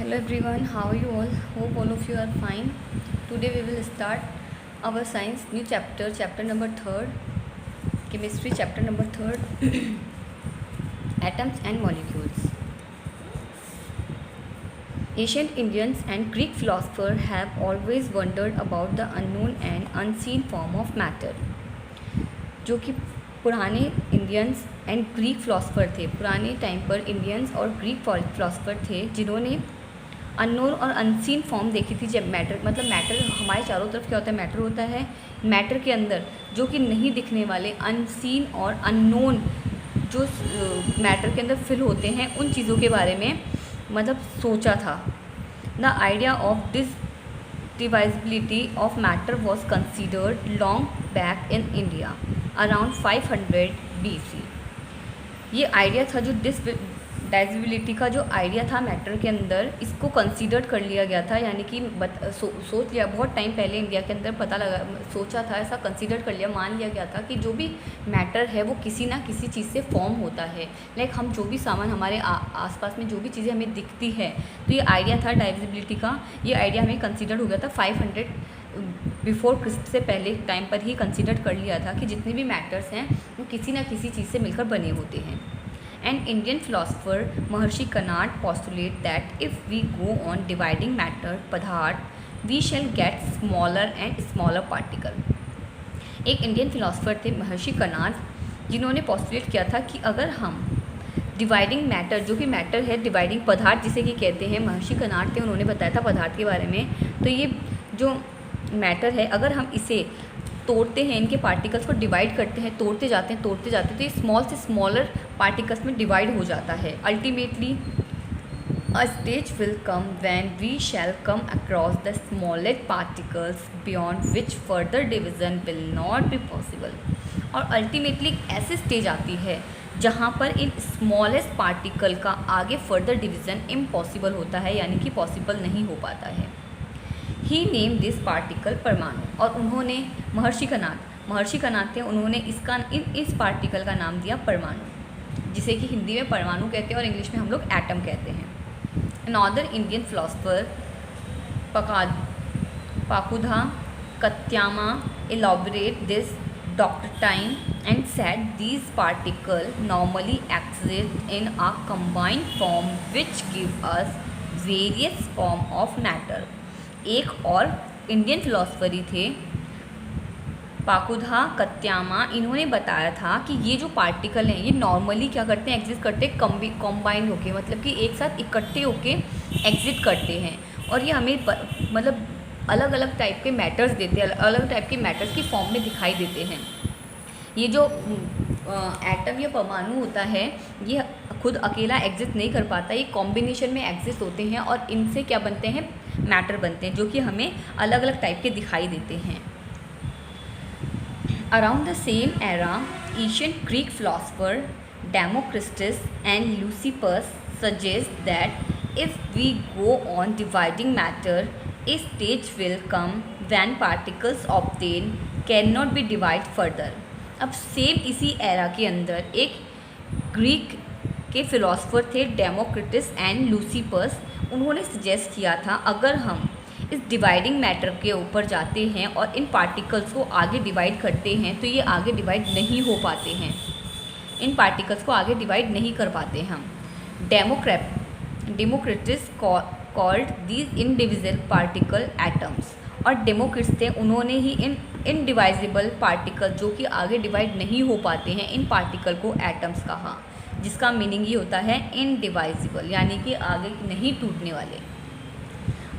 Hello everyone, how are you all? Hope all of you are fine. Today we will start our science new chapter, chapter number 3rd, chemistry chapter number 3rd, atoms and molecules. Ancient Indians and Greek philosophers have always wondered about the unknown and unseen form of matter. जो कि पुराने Indians and Greek philosopher थे, पुराने time पर Indians और Greek philosopher थे जिन्होंने unknown और अनसीन फॉर्म देखी थी। जब मैटर मतलब मैटर हमारे चारों तरफ क्या होता है, मैटर होता है, मैटर के अंदर जो कि नहीं दिखने वाले अनसीन और अननोन जो मैटर के अंदर फिल होते हैं उन चीज़ों के बारे में मतलब सोचा था। The idea of this divisibility of matter was considered long back in India around 500 BC। ये आइडिया था, जो डिविजिबिलिटी का जो आइडिया था मैटर के अंदर, इसको कंसीडर कर लिया गया था, यानी कि सोच लिया बहुत टाइम पहले इंडिया के अंदर पता लगा, सोचा था, ऐसा कंसीडर कर लिया, मान लिया गया था कि जो भी मैटर है वो किसी ना किसी चीज़ से फॉर्म होता है। लाइक हम जो भी सामान हमारे आसपास में जो भी चीज़ें हमें दिखती है, तो ये आइडिया था डिविजिबिलिटी का, ये आइडिया हमें कंसीडर हो गया था 500 बिफोर क्रिस्ट से पहले टाइम पर ही कंसीडर कर लिया था कि जितने भी मैटर्स हैं वो किसी ना किसी चीज़ से मिलकर बने होते हैं। An Indian philosopher Maharshi Kanad postulate that if we go on dividing matter पदार्थ, we shall get smaller and smaller particle। एक इंडियन फिलोसफर थे महर्षि कनाद, जिन्होंने पोस्टुलेट किया था कि अगर हम डिवाइडिंग मैटर, जो कि मैटर है, डिवाइडिंग पदार्थ जिसे कि कहते हैं, महर्षि कनाड थे, उन्होंने बताया था पदार्थ के बारे में। तो ये जो मैटर है, अगर हम इसे तोड़ते हैं, इनके पार्टिकल्स को डिवाइड करते हैं, तोड़ते जाते हैं तो ये स्मॉल से स्मॉलर पार्टिकल्स में डिवाइड हो जाता है। Ultimately a stage will come when we shall come across the smallest particles beyond which further division will not be possible. और अल्टीमेटली एक ऐसी स्टेज आती है जहाँ पर इन स्मॉलेस्ट पार्टिकल का आगे फर्दर डिवीज़न इम्पॉसिबल होता है, यानी कि पॉसिबल नहीं हो पाता है। ही नेम दिस पार्टिकल परमाणु, और उन्होंने महर्षि कनाद थे, उन्होंने इस पार्टिकल का नाम दिया परमाणु, जिसे कि हिंदी में परमाणु कहते हैं और इंग्लिश में हम लोग एटम कहते हैं। Another Indian philosopher Pakudha Katyayana elaborate this doctrine and said these particle normally exist in a combined form which give us various form of matter. एक और इंडियन फिलोसफरी थे पाकुधा कत्यामा, इन्होंने बताया था कि ये जो पार्टिकल हैं ये नॉर्मली क्या करते हैं, एग्जिस्ट करते हैं कंबाइंड होके, मतलब कि एक साथ इकट्ठे होके एग्जिस्ट करते हैं, और ये हमें मतलब अलग अलग टाइप के मैटर्स देते हैं, अलग टाइप के मैटर्स की फॉर्म में दिखाई देते हैं। ये जो एटम या परमाणु होता है ये खुद अकेला एग्जिस्ट नहीं कर पाता, ये कॉम्बिनेशन में एग्जिस्ट होते हैं और इनसे क्या बनते हैं, मैटर बनते हैं, जो कि हमें अलग अलग टाइप के दिखाई देते हैं। Around the same era ancient Greek philosopher Democritus and Leucippus suggest that if we go on dividing matter a stage will come when particles obtain can not be divide further. अब same इसी era के अंदर एक Greek के philosopher थे Democritus and लूसिपस, उन्होंने suggest किया था अगर हम इस डिवाइडिंग मैटर के ऊपर जाते हैं और इन पार्टिकल्स को आगे डिवाइड करते हैं तो ये आगे डिवाइड नहीं हो पाते हैं, इन पार्टिकल्स को आगे डिवाइड नहीं कर पाते हम। Democritus called these indivisible particle atoms, और डेमोक्रिटस थे, उन्होंने ही इन इनडिवाइजिबल पार्टिकल जो कि आगे डिवाइड नहीं हो पाते हैं इन पार्टिकल को एटम्स कहा, जिसका मीनिंग ये होता है इनडिवाइजिबल, यानी कि आगे नहीं टूटने वाले।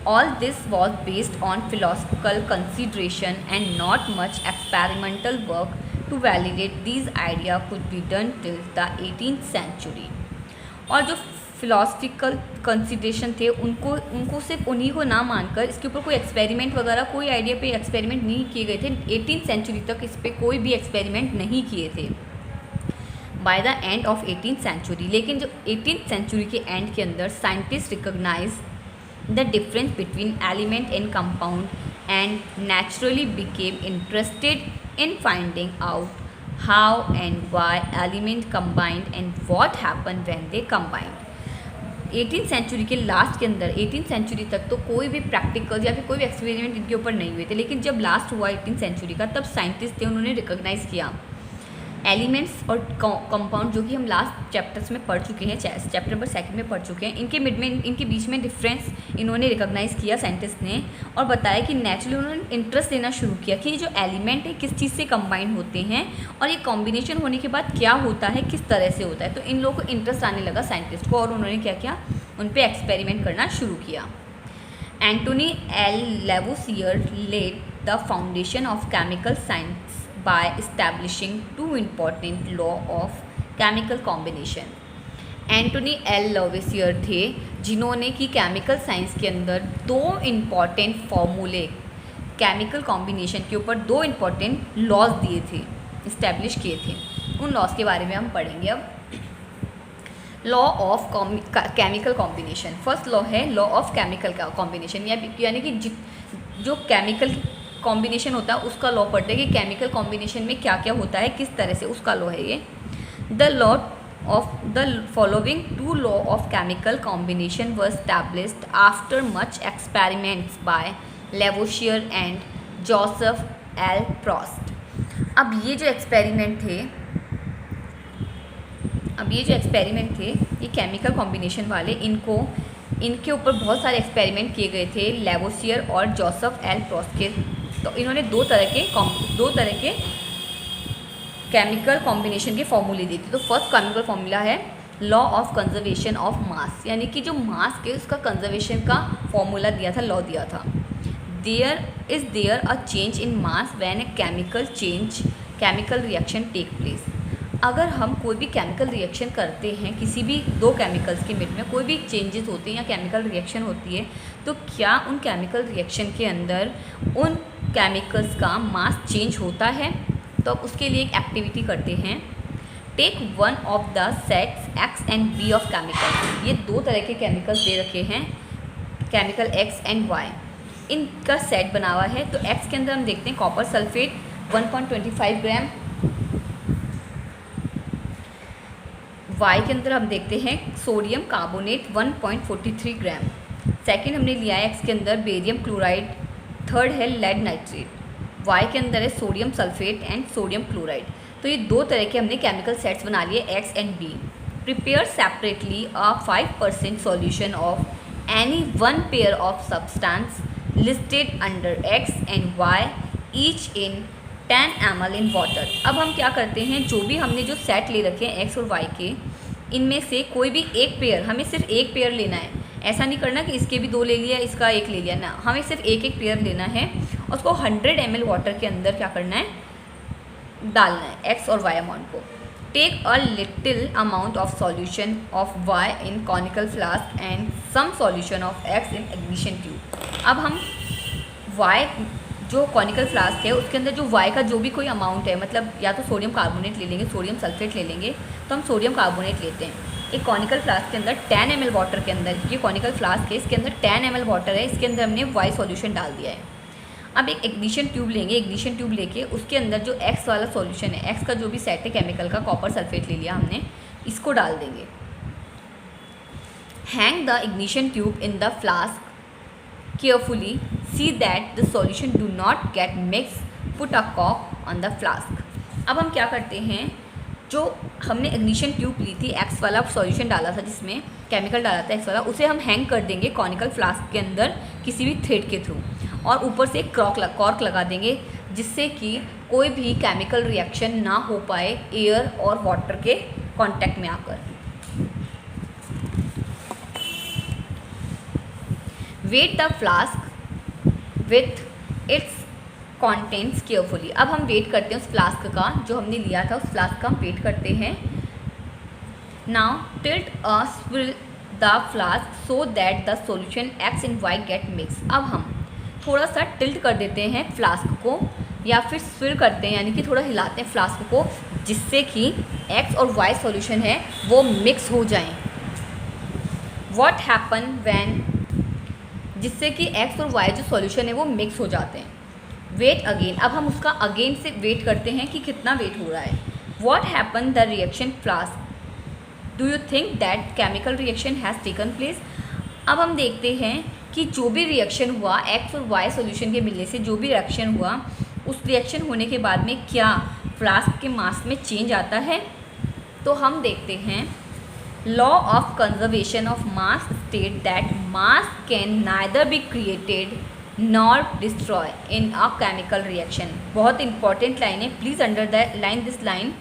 All this was based on philosophical consideration and not much experimental work to validate these idea could be done till the 18th century. और जो फिलोसफिकल कंसिडरेशन थे उनको सिर्फ उन्हीं को ना मानकर इसके ऊपर कोई एक्सपेरिमेंट वगैरह, कोई आइडिया पे एक्सपेरिमेंट नहीं किए गए थे। 18th सेंचुरी तक इस पर कोई भी एक्सपेरिमेंट नहीं किए थे by the end of 18th century. लेकिन जो 18th सेंचुरी के एंड के अंदर scientist recognize the difference between element and compound and naturally became interested in finding out how and why element combined and what happened when they combined। 18th century के last के अंदर 18th century तक तो कोई भी practical या फिर कोई भी एक्सपेरिमेंट इनके ऊपर नहीं हुए थे, लेकिन जब लास्ट हुआ 18th सेंचुरी का तब साइंटिस्ट थे उन्होंने रिकॉग्नाइज़ किया एलिमेंट्स और कंपाउंड जो कि हम लास्ट चैप्टर्स में पढ़ चुके हैं, चैप्टर नंबर 2 में पढ़ चुके हैं, इनके मिड में इनके बीच में डिफरेंस इन्होंने रिकॉग्नाइज़ किया साइंटिस्ट ने, और बताया कि नेचुरली उन्होंने इंटरेस्ट लेना शुरू किया कि ये जो एलिमेंट है किस चीज़ से कंबाइन होते हैं और ये कॉम्बिनेशन होने के बाद क्या होता है, किस तरह से होता है। तो इन लोगों को इंटरेस्ट आने लगा साइंटिस्ट को और उन्होंने क्या किया, उन पर एक्सपेरिमेंट करना शुरू किया। Antoine L Lavoisier led the foundation of chemical science by establishing two important law of chemical combination। Antoine L Lavoisier थे जिन्होंने कि केमिकल साइंस के अंदर 2 इम्पॉर्टेंट फॉर्मूले केमिकल कॉम्बिनेशन के ऊपर 2 इम्पॉर्टेंट लॉज दिए थे, इस्टेब्लिश किए थे। उन लॉज के बारे में हम पढ़ेंगे अब। Law of chemical combination, first law है लॉ ऑफ केमिकल कॉम्बिनेशन, यानी कि जो केमिकल कॉम्बिनेशन होता है उसका लॉ पढ़ते हैं कि केमिकल कॉम्बिनेशन में क्या क्या होता है, किस तरह से, उसका लॉ है ये। The law of the following 2 law of chemical combination were established after much experiments by Lavoisier and Joseph L Proust. अब ये जो एक्सपेरिमेंट थे ये केमिकल कॉम्बिनेशन वाले, इनके ऊपर बहुत सारे एक्सपेरिमेंट किए गए थे लेवोसियर और जोसेफ एल प्रॉस्ट के। तो इन्होंने दो तरह के केमिकल कॉम्बिनेशन के फॉर्मूले दिए थे। तो फर्स्ट केमिकल फॉर्मूला है law of conservation of mass, यानी कि जो मास के उसका कंजर्वेशन का फॉर्मूला दिया था, लॉ दिया था। There a change in mass when a chemical reaction take place. अगर हम कोई भी केमिकल रिएक्शन करते हैं, किसी भी 2 केमिकल्स के मिड में कोई भी चेंजेस होते हैं या केमिकल रिएक्शन होती है, तो क्या उन केमिकल रिएक्शन के अंदर उन केमिकल्स का मास चेंज होता है? तो अब उसके लिए एक एक्टिविटी करते हैं। Take one of the sets X and B of chemical. ये 2 तरह के केमिकल्स दे रखे हैं, केमिकल एक्स एंड वाई, इनका सेट बना हुआ है। तो एक्स के अंदर हम देखते हैं कॉपर सल्फेट 1.25 ग्राम, वाई के अंदर हम देखते हैं सोडियम कार्बोनेट 1.43 ग्राम। सेकेंड हमने लिया है एक्स के अंदर बेरियम क्लोराइड, थर्ड है लेड नाइट्रेट, वाई के अंदर है sodium sulphate and sodium chloride. तो ये 2 तरह के हमने केमिकल सेट्स बना लिए X and B. Prepare separately a 5% solution of any 1 pair of substance listed under X and Y each in 10 ml in water. अब हम क्या करते हैं, जो भी हमने जो सेट ले रखे हैं एक्स और वाई के, इनमें से कोई भी एक पेयर, हमें सिर्फ एक पेयर लेना है। ऐसा नहीं करना कि इसके भी 2 ले लिया, इसका 1 ले लिया, ना, हमें सिर्फ एक पेयर लेना है। उसको 100 ml वाटर के अंदर क्या करना है, डालना है एक्स और वाई अमाउंट को। Take a little amount of solution of Y in conical flask and some solution of X in ignition tube. अब हम वाई जो कॉनिकल फ्लास्क है उसके अंदर जो वाई का जो भी कोई अमाउंट है, मतलब या तो सोडियम कार्बोनेट ले लेंगे, सोडियम सल्फेट ले लेंगे, तो हम सोडियम कार्बोनेट लेते हैं। एक कॉनिकल फ्लास्क के अंदर 10 ml वाटर के अंदर, ये कॉनिकल फ्लास्क है, इसके अंदर 10 ml वाटर है, इसके अंदर हमने वाई सॉल्यूशन डाल दिया है। अब एक इग्निशन ट्यूब लेंगे, इग्निशन ट्यूब लेके उसके अंदर जो एक्स वाला सॉल्यूशन है, एक्स का जो भी सेट है केमिकल का, कॉपर सल्फेट ले लिया हमने, इसको डाल देंगे। Hang the ignition tube in the flask carefully, see that the solution do not get mixed, put a cork on the flask। अब हम क्या करते हैं, जो हमने इग्निशन ट्यूब ली थी, एक्स वाला सॉल्यूशन डाला था जिसमें केमिकल डाला था एक्स वाला, उसे हम हैंग कर देंगे कॉनिकल फ्लास्क के अंदर किसी भी थ्रेड के थ्रू, और ऊपर से एक कॉर्क लगा देंगे, जिससे कि कोई भी केमिकल रिएक्शन ना हो पाए एयर और वाटर के कांटेक्ट में आकर। Weigh the flask with its contents carefully. अब हम वेट करते हैं उस फ्लास्क का, जो हमने लिया था उस फ्लास्क का हम वेट करते हैं। Now tilt a swirl the flask so that the solution X and Y get mix. अब हम थोड़ा सा टिल्ट कर देते हैं फ्लास्क को, या फिर स्विल करते हैं, यानी कि थोड़ा हिलाते हैं फ्लास्क को, जिससे कि एक्स और वाई सॉल्यूशन है वो मिक्स हो जाएं। व्हाट हैपन व्हेन, जिससे कि एक्स और वाई जो सॉल्यूशन है वो मिक्स हो जाते हैं। वेट अगेन, अब हम उसका अगेन से वेट करते हैं कि कितना वेट हो रहा है। What happen the reaction flask do you think that chemical reaction has taken place? अब हम देखते हैं कि जो भी रिएक्शन हुआ एक्स और वाई सॉल्यूशन के मिलने से जो भी रिएक्शन हुआ, उस रिएक्शन होने के बाद में क्या फ्लास्क के मास में चेंज आता है? तो हम देखते हैं law of conservation of mass state that mass can neither be created nor destroy in a chemical reaction. बहुत इंपॉर्टेंट लाइन है, please underline this line.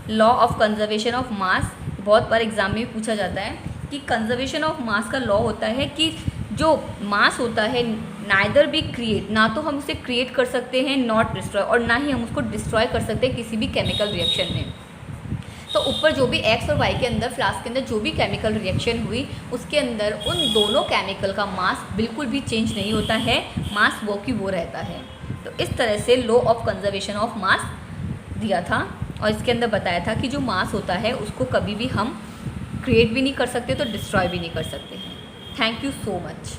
Law of conservation of mass बहुत बार एग्जाम में पूछा जाता है कि कंजर्वेशन ऑफ मास का law होता है कि जो मास होता है नाइदर बी क्रिएट, ना तो हम उसे क्रिएट कर सकते हैं नॉट डिस्ट्रॉय, और ना ही हम उसको डिस्ट्रॉय कर सकते हैं किसी भी केमिकल रिएक्शन में। तो ऊपर जो भी एक्स और वाई के अंदर फ्लास्क के अंदर जो भी केमिकल रिएक्शन हुई उसके अंदर उन दोनों केमिकल का मास बिल्कुल भी चेंज नहीं होता है, मास वो की वो रहता है। तो इस तरह से law of conservation of mass दिया था और इसके अंदर बताया था कि जो मास होता है उसको कभी भी हम क्रिएट भी नहीं कर सकते तो डिस्ट्रॉय भी नहीं कर सकते हैं। Thank you so much.